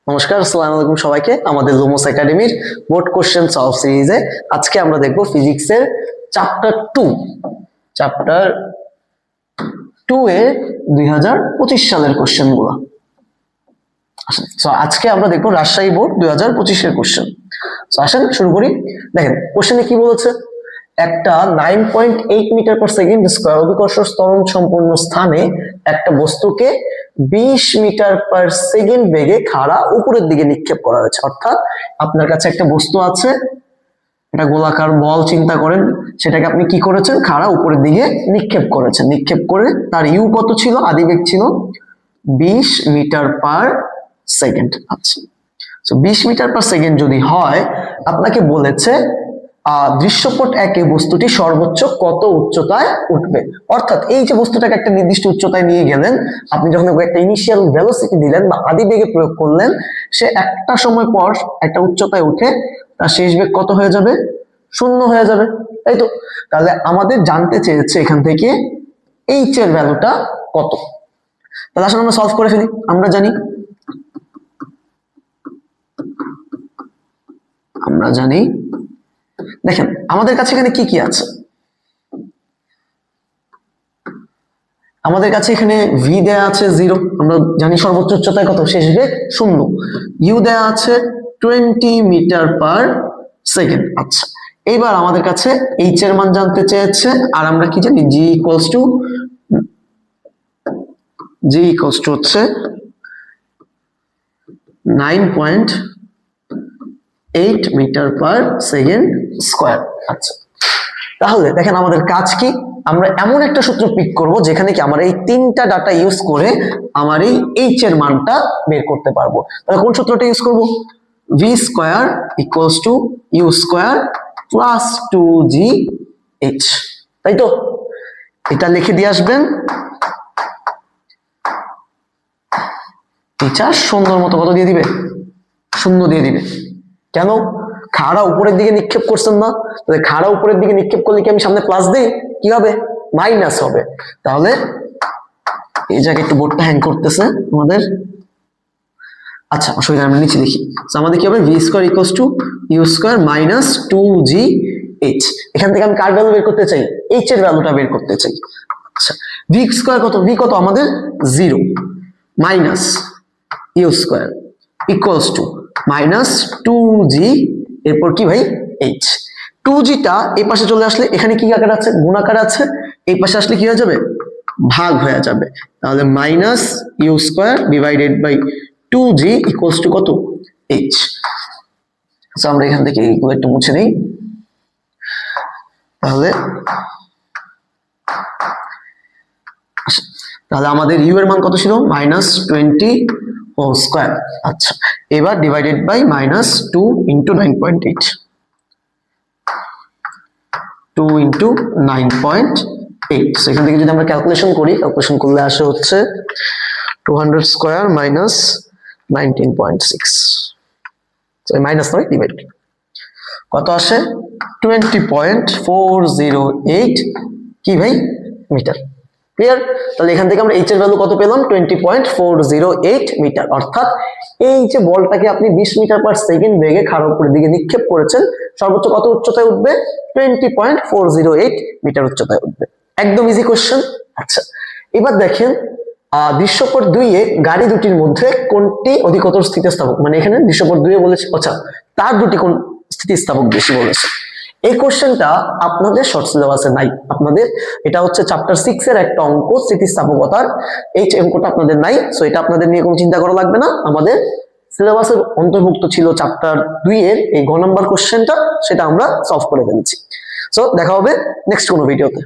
নমস্কার, আসসালামু আলাইকুম সবাইকে। আমাদের লুমোস একাডেমির বোর্ড কোশ্চেন সলভ সিরিজে আজকে আমরা দেখব ফিজিক্সের চ্যাপ্টার 2 এর 2025 সালের কোশ্চেনগুলো। সো আজকে আমরা দেখব রাজশাহী বোর্ড 2025 এর কোশ্চেন। সো আসেন শুরু করি। দেখেন কোশ্চেনে কি বলেছে, একটা 9.8 মিটার পার সেকেন্ড স্কয়ার অভিকর্ষ ত্বরণ সম্পন্ন স্থানে একটা বস্তুকে 20 মিটার পার সেকেন্ড বেগে খাড়া উপরের দিকে নিক্ষেপ করা হয়েছে। অর্থাৎ আপনার কাছে একটা বস্তু আছে, এটা গোলাকার বল চিন্তা করেন, সেটাকে আপনি কি করেছেন, খাড়া উপরের দিকে নিক্ষেপ করেছেন। নিক্ষেপ করে তার ইউ কত ছিল, আদিবেগ ছিল 20 মিটার পার সেকেন্ড। আচ্ছা, তো 20 মিটার পার সেকেন্ড যদি হয়, আপনাকে বলেছে দৃশ্যপট একে বস্তুটি সর্বোচ্চ কত উচ্চতায় উঠবে। অর্থাৎ এই যে বস্তুটাকে একটা নির্দিষ্ট উচ্চতায় নিয়ে গেলেন, আপনি যখন একটা ইনিশিয়াল ভেলোসিটি দিলেন বা আদি বেগে প্রয়োগ করলেন, সে একটা সময় পর একটা উচ্চতায় উঠে তার শেষ বেগ কত হয়ে যাবে, 0 হয়ে যাবে, তাই তো? তাহলে আমাদের জানতে চেয়েছে এখান থেকে এইচ এর ভ্যালুটা কত। তাহলে আসলে আমরা সলভ করে ফেলি। আমরা জানি দেখেন আমাদের কাছে এখানে কি কি আছে। আমাদের কাছে এখানে ভি দেয়া আছে 0, আমরা জানি সর্বোচ্চ উচ্চতায় কত, শেষ বেগ 0। ইউ দেয়া আছে 20 মিটার পার সেকেন্ড। আচ্ছা, এইবার আমাদের কাছে এইচ এর মান জানতে চেয়েছে, আর আমরা কি জানি, জি ইকুয়ালস টু হচ্ছে 9.8 মিটার পার সেকেন্ড স্কয়ার। আচ্ছা, তাহলে দেখেন আমাদের কাজ কি, আমরা এমন একটা সূত্র পিক করব যেখানে কি আমরা এই তিনটা ডাটা ইউজ করে আমার এই এইচ এর মানটা বের করতে পারবো। তাহলে কোন সূত্রটা ইউজ করব, V square equals to you square plus 2gh, তাই তো? এটা লিখে দিয়ে আসবেন, টিচার সুন্দর মতো কত দিয়ে দিবে, 0 দিয়ে দিবে। কেন? খাড়া উপরের দিকে নিক্ষেপ করছেন না, তাহলে খাড়া উপরের দিকে নিক্ষেপ করলে কি আমি সামনে প্লাস দিই, কি হবে, মাইনাস হবে। তাহলে এই জায়গায় একটু বোর্ডটা হ্যাং করতেছে আমাদের। আচ্ছা, অসুবিধা, আমরা নিচে লিখি। আমাদের কি হবে, v square equals to you square minus 2gh। এখান থেকে আমি কার ভ্যালু বের করতে চাই, এইচ এর ভ্যালুটা বের করতে চাই। আচ্ছা, ভি স্কয়ার কত, ভি কত আমাদের 0 minus u square equals to minus 2g, এরপর কি ভাই, h। 2gটা এই পাশে চলে আসলে এখানে কি আকার আছে, গুণাকার আছে, এই পাশে আসলে কি হয়ে যাবে, ভাগ হয়ে যাবে। তাহলে minus u square divided by 2g equals to কত, h। আচ্ছা, আমরা এখান থেকে এইগুলো একটু মুছে দিই। তাহলে আমাদের ইউ এর মান কত ছিল, -20 হোল স্কয়ার। আচ্ছা, এবার ডিভাইডেড বাই -2 ইন্টু 9.8, 2 ইন্টু 9.8। সেখান থেকে যদি আমরা ক্যালকুলেশন করি, ক্যালকুলেশন করলে আসে হচ্ছে 200 স্কয়ার মাইনাস 19.6, মাইনাস নয়, ডিভাইড কত আসে, 20.408 কি ভাই, মিটার। ক্লিয়ার? তাহলে এখান থেকে আমরা এইচ এর ভ্যালু কত পেলাম, 20.408 মিটার। অর্থাৎ এই যে বলটাকে আপনি 20 মিটার পার সেকেন্ড বেগে খাড়া উপরের দিকে নিক্ষেপ করেছেন, সর্বোচ্চ কত উচ্চতায় উঠবে, 20.408 মিটার উচ্চতায় উঠবে। একদম ইজি কোশ্চেন। আচ্ছা, এবার দেখেন দৃশ্যপট 2 এ গাড়ি দুটির মধ্যে কোনটি অধিকতর স্থিতিস্থাপক, মানে এখানে দৃশ্যপট 2 এ বলেছে, আচ্ছা তার দুটি কোন স্থিতিস্থাপক বেশি বলেছে। এই কোশ্চেনটা আপনাদের শর্ট সিলেবাসে নাই, আপনাদের এটা হচ্ছে চ্যাপ্টার 6 এর একটা অঙ্ক, স্থিতিস্থাপকতার। এই অঙ্কটা আপনাদের নাই, সো এটা আপনাদের নিয়ে কোনো চিন্তা করা লাগবে না। আমাদের সিলেবাসের অন্তর্ভুক্ত ছিল চ্যাপ্টার 2 এর এই গ নাম্বার কোশ্চেনটা, সেটা আমরা সলভ করে ফেলেছি। সো দেখা হবে নেক্সট কোনো ভিডিওতে।